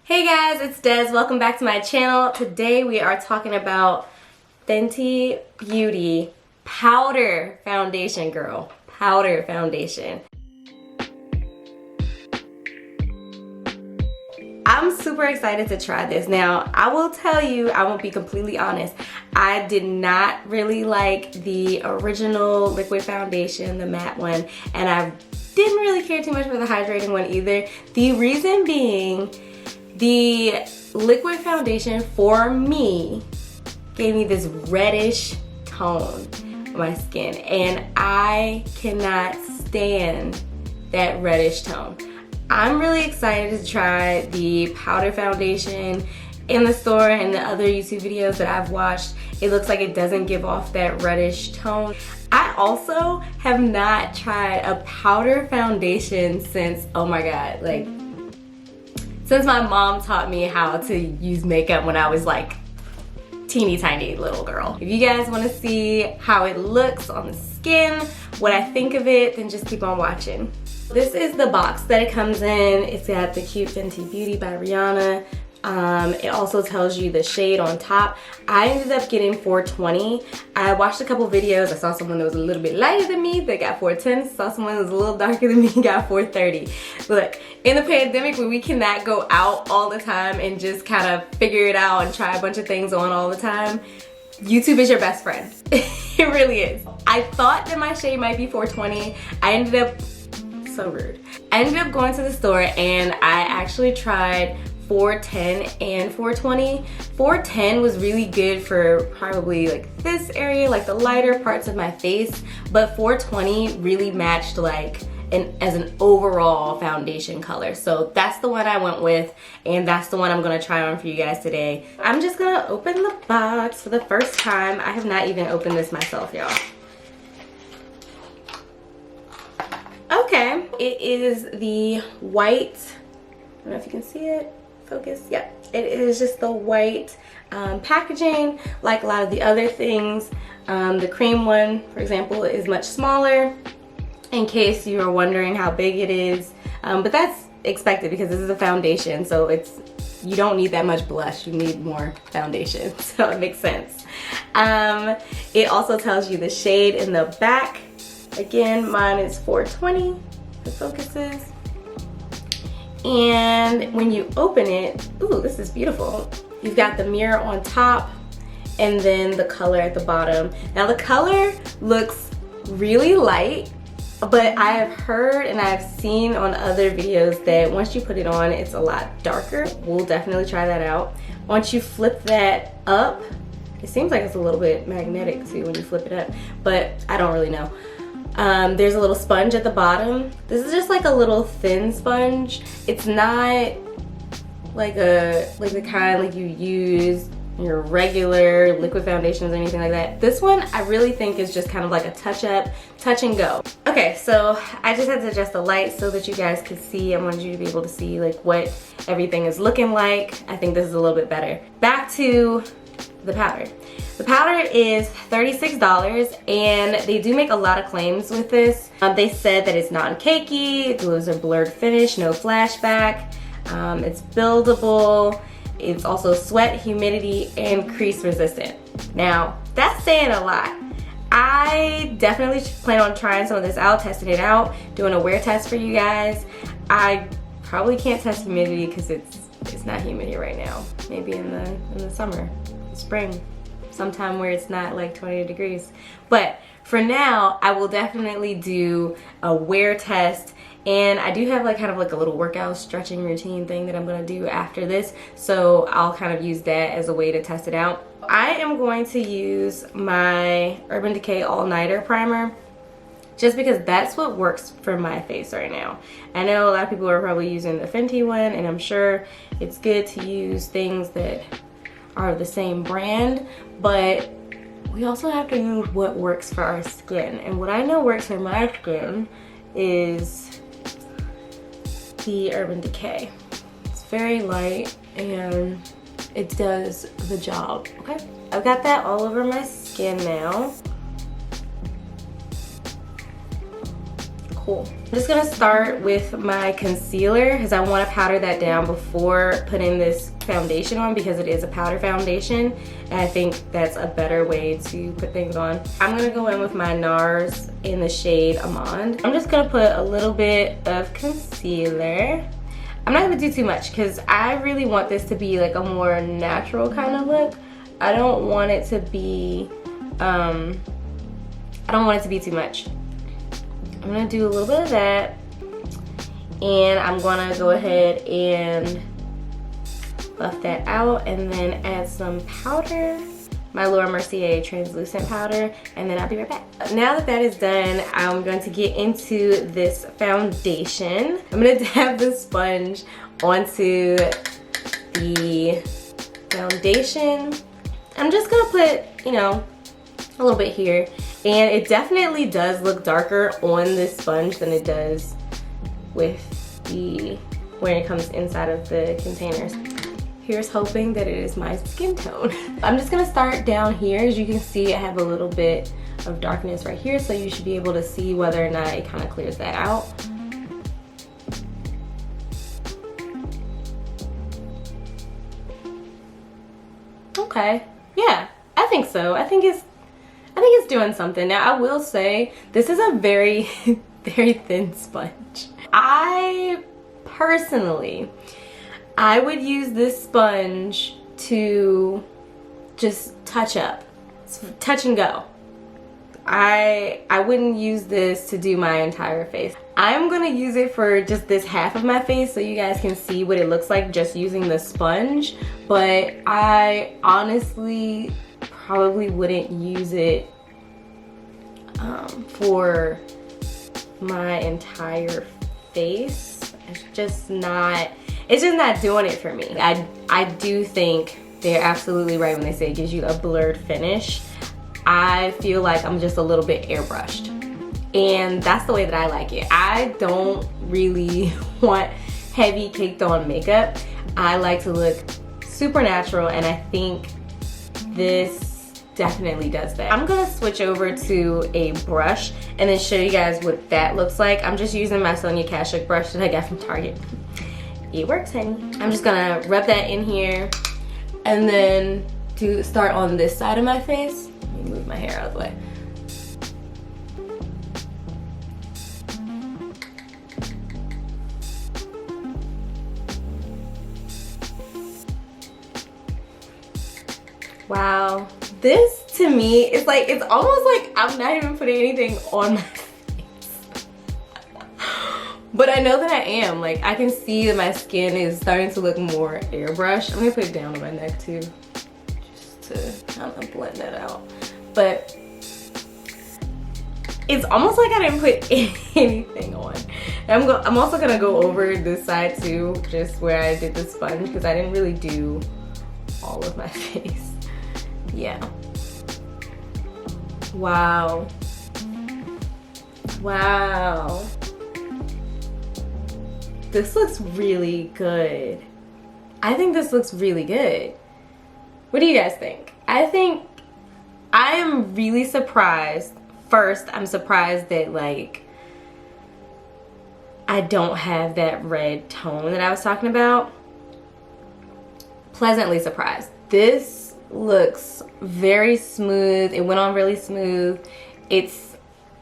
Hey guys, it's Des. Welcome back to my channel. Today we are talking about Fenty Beauty Powder Foundation, girl. Powder Foundation. I'm super excited to try this. Now, I will tell you, I won't be completely honest, I did not really like the original liquid foundation, the matte one, and I didn't really care too much for the hydrating one either. The reason being, the liquid foundation for me gave me this reddish tone on my skin, and I cannot stand that reddish tone. I'm really excited to try the powder foundation in the store and the other YouTube videos that I've watched. It looks like it doesn't give off that reddish tone. I also have not tried a powder foundation since, oh my god, like since my mom taught me how to use makeup when I was like teeny tiny little girl. If you guys want to see how it looks on the skin, what I think of it, then just keep on watching. This is the box that it comes in. It's got the cute Fenty Beauty by Rihanna. It also tells you the shade on top. I ended up getting 420. I watched a couple videos. I saw someone that was a little bit lighter than me that got 410. Saw someone that was a little darker than me got 430. Look, in the pandemic when we cannot go out all the time and just kind of figure it out and try a bunch of things on all the time, YouTube is your best friend. It really is. I thought that my shade might be 420. I ended up, so rude. I ended up going to the store and I actually tried 410 and 420. 410 was really good for probably like this area, like the lighter parts of my face, but 420 really matched like as an overall foundation color. So that's the one I went with, and that's the one I'm gonna try on for you guys today. I'm just gonna open the box for the first time. I have not even opened this myself, y'all. Okay, it is the white, I don't know if you can see it. Focus, yep. It is just the white packaging, like a lot of the other things. The cream one, for example, is much smaller, in case you are wondering how big it is. But that's expected because this is a foundation, so you don't need that much blush. You need more foundation, so it makes sense. It also tells you the shade in the back. Again, mine is 420. It focuses. And when you open it, ooh, this is beautiful. You've got the mirror on top and then the color at the bottom. Now the color looks really light, but I have heard and I've seen on other videos that once you put it on, it's a lot darker. We'll definitely try that out. Once you flip that up, it seems like it's a little bit magnetic too when you flip it up, but I don't really know. There's a little sponge at the bottom. This is just like a little thin sponge. It's not like the kind like you use your regular liquid foundations or anything like that. This one I really think is just kind of like a touch up, touch and go. Okay, so I just had to adjust the light so that you guys could see. I wanted you to be able to see like what everything is looking like. I think this is a little bit better. Back to the powder. The powder is $36 and they do make a lot of claims with this. They said that it's non-cakey, it leaves a blurred finish, no flashback, it's buildable, it's also sweat, humidity, and crease resistant. Now, that's saying a lot. I definitely plan on trying some of this out, testing it out, doing a wear test for you guys. I probably can't test humidity because it's not humid here right now. Maybe in the summer, spring. Sometime where it's not like 20 degrees. But for now, I will definitely do a wear test, and I do have like kind of like a little workout stretching routine thing that I'm gonna do after this, so I'll kind of use that as a way to test it out. I am going to use my Urban Decay All Nighter Primer just because that's what works for my face right now. I know a lot of people are probably using the Fenty one, and I'm sure it's good to use things that are the same brand, but we also have to use what works for our skin. And what I know works for my skin is the Urban Decay. It's very light and it does the job, okay? I've got that all over my skin now. Cool. I'm just gonna start with my concealer because I want to powder that down before putting this foundation on, because it is a powder foundation and I think that's a better way to put things on. I'm gonna go in with my Nars in the shade Amande. I'm just gonna put a little bit of concealer. I'm not gonna do too much because I really want this to be like a more natural kind of look. I don't want it to be, I don't want it to be too much. I'm gonna do a little bit of that, and I'm gonna go ahead and buff that out and then add some powder, my Laura Mercier translucent powder, and then I'll be right back. Now that that is done, I'm going to get into this foundation. I'm gonna dab the sponge onto the foundation. I'm just gonna put, you know, a little bit here. And it definitely does look darker on this sponge than it does with when it comes inside of the containers. Here's hoping that it is my skin tone. I'm just gonna start down here. As you can see, I have a little bit of darkness right here, so you should be able to see whether or not it kind of clears that out. Okay, yeah, I think so. I think it's doing something. Now I will say this is a very very thin sponge. I personally, I would use this sponge to just touch up, touch and go. I wouldn't use this to do my entire face. I'm gonna use it for just this half of my face so you guys can see what it looks like just using the sponge, but I honestly probably wouldn't use it for my entire face. It's just not doing it for me. I do think they're absolutely right when they say it gives you a blurred finish. I feel like I'm just a little bit airbrushed, and that's the way that I like it. I don't really want heavy caked on makeup. I like to look super natural, and I think this definitely does that. I'm gonna switch over to a brush and then show you guys what that looks like. I'm just using my Sonia Kashuk brush that I got from Target. It works, honey. I'm just gonna rub that in here and then start on this side of my face. Let me move my hair out of the way. Wow. This to me is like, it's almost like I'm not even putting anything on my face. But I know that I am. Like, I can see that my skin is starting to look more airbrushed. I'm gonna put it down on my neck too, just to kind of blend that out. But it's almost like I didn't put anything on. And I'm also gonna go over this side too, just where I did the sponge, because I didn't really do all of my face. Yeah. Wow. Wow. This looks really good. I think this looks really good. What do you guys think? I am really surprised. First, I'm surprised that like I don't have that red tone that I was talking about. Pleasantly surprised. This looks very smooth. It went on really smooth. It's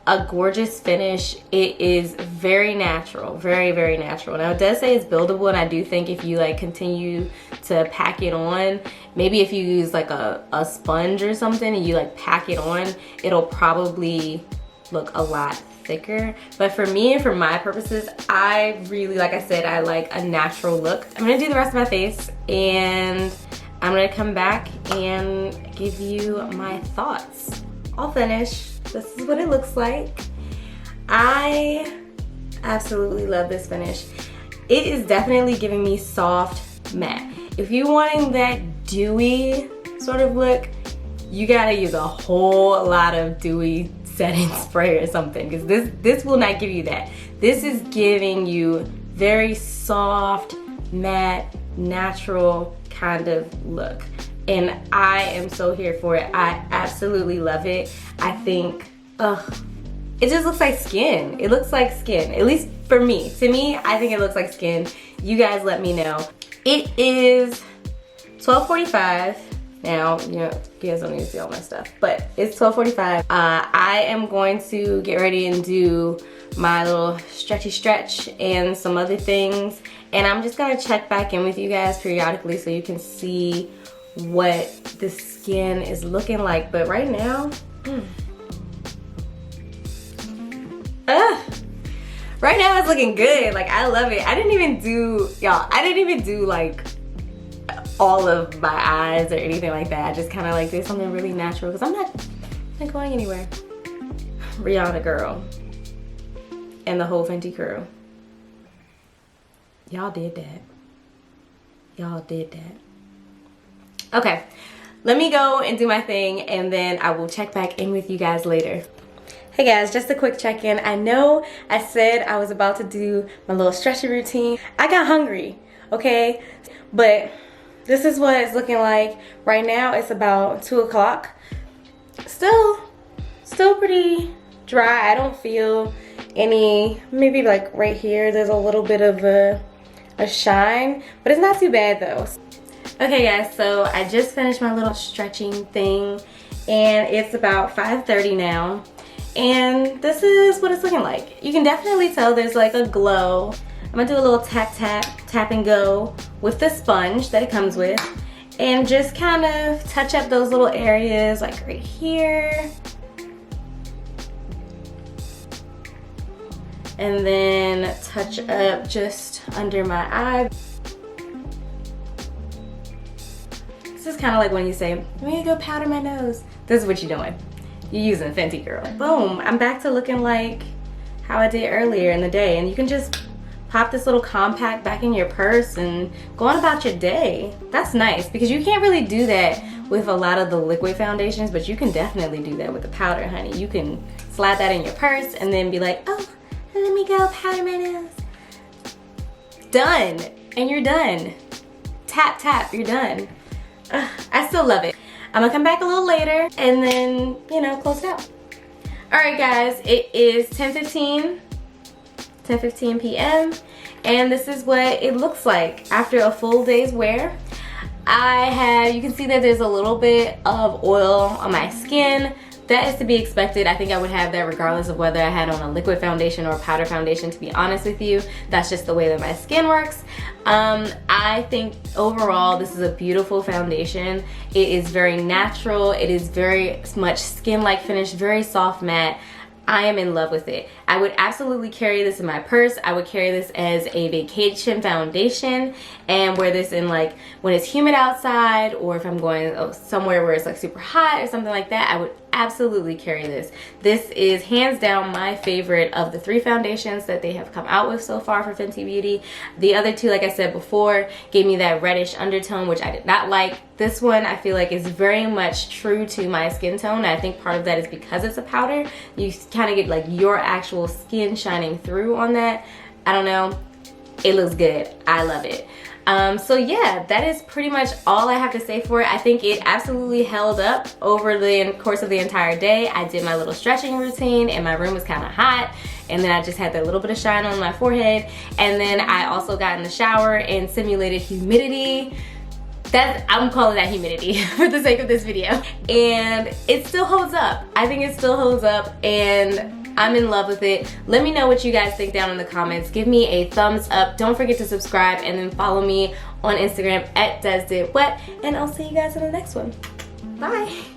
a gorgeous finish. It is very natural, very, very natural. Now it does say it's buildable, and I do think if you like continue to pack it on, maybe if you use like a sponge or something and you like pack it on, it'll probably look a lot thicker. But for me and for my purposes, I really, like I said, I like a natural look. I'm gonna do the rest of my face and I'm gonna come back and give you my thoughts. All finished. This is what it looks like. I absolutely love this finish. It is definitely giving me soft matte. If you're wanting that dewy sort of look, you gotta use a whole lot of dewy setting spray or something, because this will not give you that. This is giving you very soft, matte, natural kind of look, and I am so here for it. I absolutely love it. I think it just looks like skin. It looks like skin, at least for me. To me, I think it looks like skin. You guys let me know. It is 12:45 now. You know, you guys don't need to see all my stuff, but it's 12:45. I am going to get ready and do my little stretchy stretch and some other things. And I'm just gonna check back in with you guys periodically so you can see what the skin is looking like. But right now, right now it's looking good. Like, I love it. I didn't even do, y'all, I didn't even do like all of my eyes or anything like that. I just kind of like did something really natural because I'm not going anywhere. Rihanna girl and the whole Fenty crew. Y'all did that. Y'all did that. Okay, let me go and do my thing and then I will check back in with you guys later. Hey guys, just a quick check-in. I know I said I was about to do my little stretching routine. I got hungry, okay? But this is what it's looking like. Right now it's about 2 o'clock. Still pretty dry. I don't feel any, maybe like right here, there's a little bit of a shine, but it's not too bad though. Okay guys, so I just finished my little stretching thing and it's about 5:30 now. And this is what it's looking like. You can definitely tell there's like a glow. I'm gonna do a little tap and go with the sponge that it comes with and just kind of touch up those little areas like right here. And then touch up just under my eye. This is kind of like when you say, I'm gonna go powder my nose. This is what you're doing. You're using Fenty, girl. Boom, I'm back to looking like how I did earlier in the day. And you can just pop this little compact back in your purse and go on about your day. That's nice because you can't really do that with a lot of the liquid foundations, but you can definitely do that with the powder, honey. You can slide that in your purse and then be like, oh, let me go powder my nose. Done, and you're done. Tap, tap, you're done. I still love it. I'm gonna come back a little later and then, you know, close it out. All right, guys, it is 10:15 p.m. and this is what it looks like after a full day's wear. You can see that there's a little bit of oil on my skin. That is to be expected. I think I would have that regardless of whether I had on a liquid foundation or a powder foundation, to be honest with you. That's just the way that my skin works. I think overall this is a beautiful foundation. It is very natural. It is very much skin-like finish, very soft matte. I am in love with it. I would absolutely carry this in my purse. I would carry this as a vacation foundation and wear this in like when it's humid outside, or if I'm going somewhere where it's like super hot or something like that. I would absolutely carry this. This is hands down my favorite of the 3 foundations that they have come out with so far for Fenty Beauty. The other 2, like I said before, gave me that reddish undertone, which I did not like. This one I feel like is very much true to my skin tone. I think part of that is because it's a powder. You kind of get like your actual skin shining through on that. I don't know. It looks good. I love it. So yeah, that is pretty much all I have to say for it. I think it absolutely held up over the course of the entire day. I did my little stretching routine and my room was kind of hot, and then I just had that little bit of shine on my forehead, and then I also got in the shower and simulated humidity. I'm calling that humidity for the sake of this video, and it still holds up. I think it still holds up and I'm in love with it. Let me know what you guys think down in the comments. Give me a thumbs up. Don't forget to subscribe and then follow me on Instagram at Dezdidwhat, and I'll see you guys in the next one. Bye.